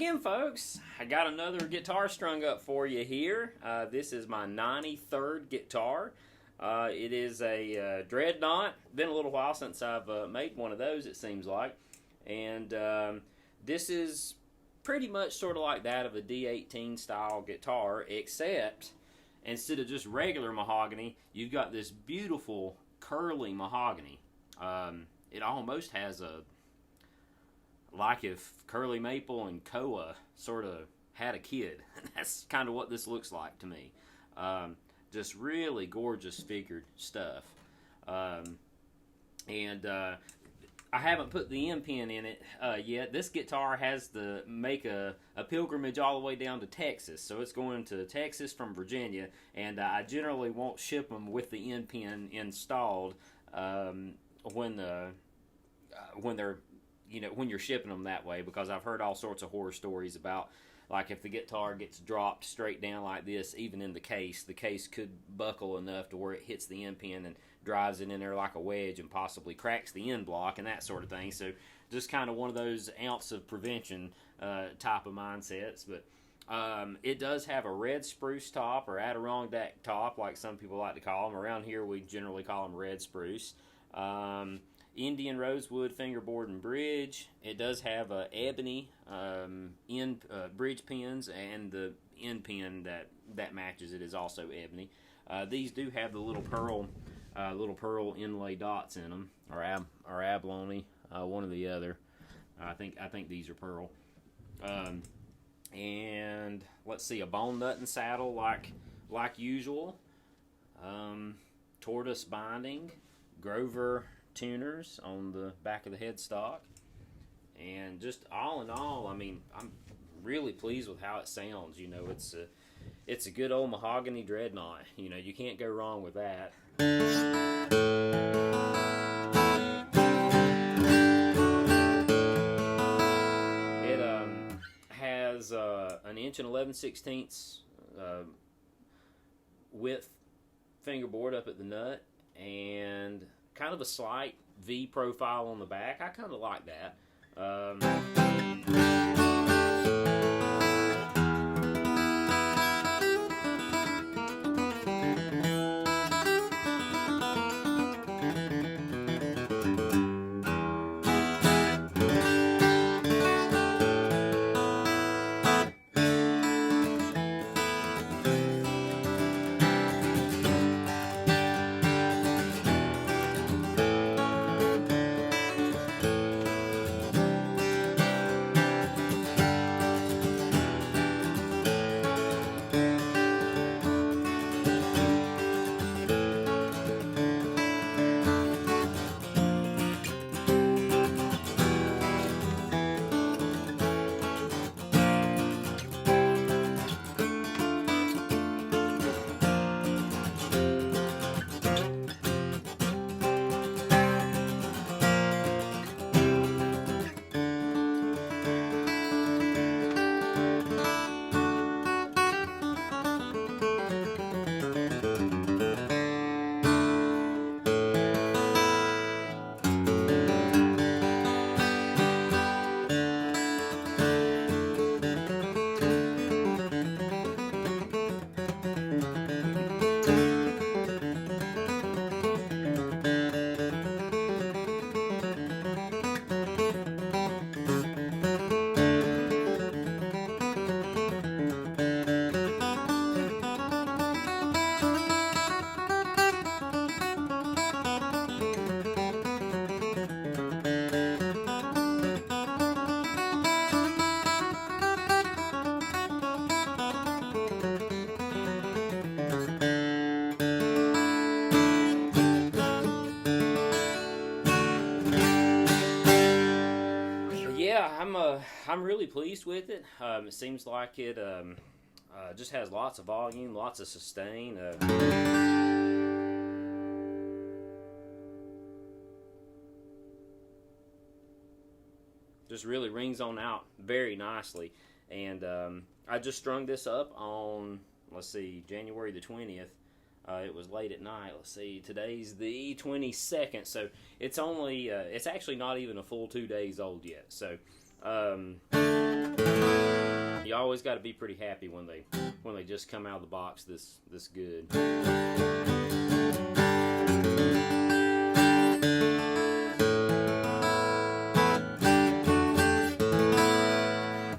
again, folks. I got another guitar strung up for you here. This is my 93rd guitar. It is a Dreadnought. Been a little while since I've made one of those, it seems like. And this is pretty much sort of like that of a D18 style guitar, except instead of just regular mahogany, you've got this beautiful curly mahogany. It almost has like if Curly Maple and Koa sort of had a kid. That's kind of what this looks like to me. Just really gorgeous figured stuff. I haven't put the end pin in it yet. This guitar has to make a pilgrimage all the way down to Texas. So it's going to Texas from Virginia. And I generally won't ship them with the end pin installed when you're shipping them that way, because I've heard all sorts of horror stories about, like, if the guitar gets dropped straight down like this, even in the case could buckle enough to where it hits the end pin and drives it in there like a wedge and possibly cracks the end block and that sort of thing. So just kind of one of those ounce of prevention type of mindsets. But it does have a red spruce top, or Adirondack top, like some people like to call them. Around here we generally call them red spruce. Indian rosewood fingerboard and bridge. It does have ebony end bridge pins, and the end pin that matches it is also ebony. These do have the little pearl inlay dots in them, or abalone, one or the other. I think these are pearl. And let's see, a bone nut and saddle like usual. Tortoise binding, Grover tuners on the back of the headstock, and just all in all, I mean, I'm really pleased with how it sounds. You know, it's a good old mahogany Dreadnought. You know, you can't go wrong with that. It has an 1 11/16 width fingerboard up at the nut, and kind of a slight V profile on the back. I kind of like that. I'm really pleased with it. It seems like it just has lots of volume, lots of sustain. Just really rings on out very nicely. And I just strung this up on, let's see, January the 20th. It was late at night. Let's see, today's the 22nd, so it's only it's actually not even a full 2 days old yet. So you always got to be pretty happy when they just come out of the box this good.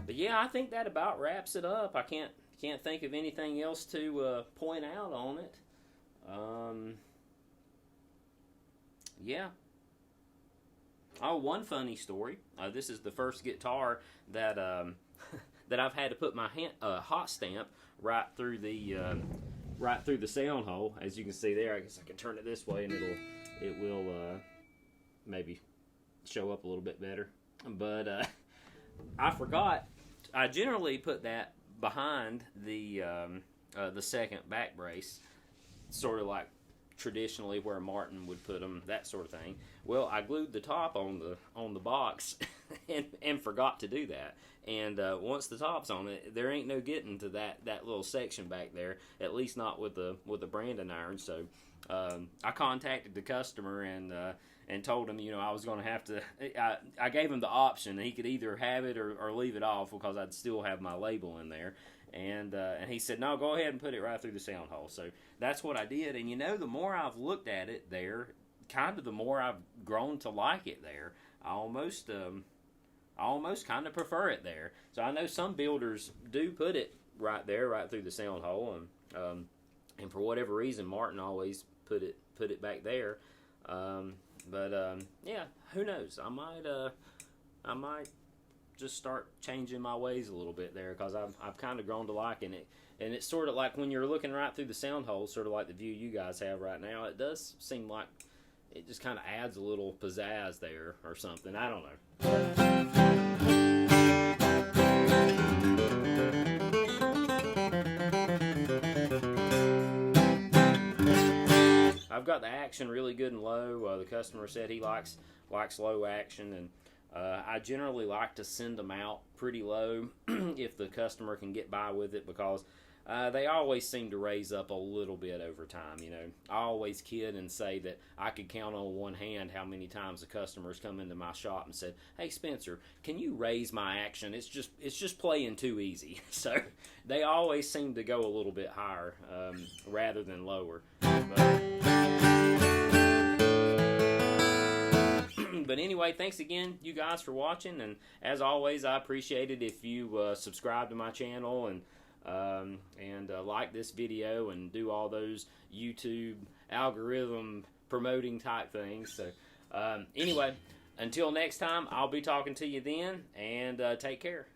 But yeah, I think that about wraps it up. I can't think of anything else to point out on it. Yeah. Oh, one funny story. This is the first guitar that that I've had to put my hot stamp right through the sound hole. As you can see there, I guess I can turn it this way and it will maybe show up a little bit better. But I forgot. I generally put that behind the second back brace, sort of like traditionally where Martin would put them, that sort of thing. Well, I glued the top on the box and forgot to do that. And once the top's on it, there ain't no getting to that little section back there, at least not with the branding iron. So I contacted the customer and told him, I was going to have to. I gave him the option. He could either have it or leave it off because I'd still have my label in there. And he said, no, go ahead and put it right through the sound hole. So that's what I did. And the more I've looked at it there, kind of the more I've grown to like it there. I almost kind of prefer it there. So I know some builders do put it right there, right through the sound hole, and for whatever reason, Martin always put it back there. Yeah, who knows? I might just start changing my ways a little bit there because I've kind of grown to liking it. And it's sort of like when you're looking right through the sound hole, sort of like the view you guys have right now, it does seem like it just kind of adds a little pizzazz there or something. I don't know. I've got the action really good and low. The customer said he likes low action, and I generally like to send them out pretty low if the customer can get by with it because they always seem to raise up a little bit over time. I always kid and say that I could count on one hand how many times the customers come into my shop and said, "Hey Spencer, can you raise my action? It's just playing too easy." So they always seem to go a little bit higher rather than lower. But anyway, thanks again, you guys, for watching. And as always, I appreciate it if you subscribe to my channel and like this video and do all those YouTube algorithm promoting type things. So anyway, until next time, I'll be talking to you then, and take care.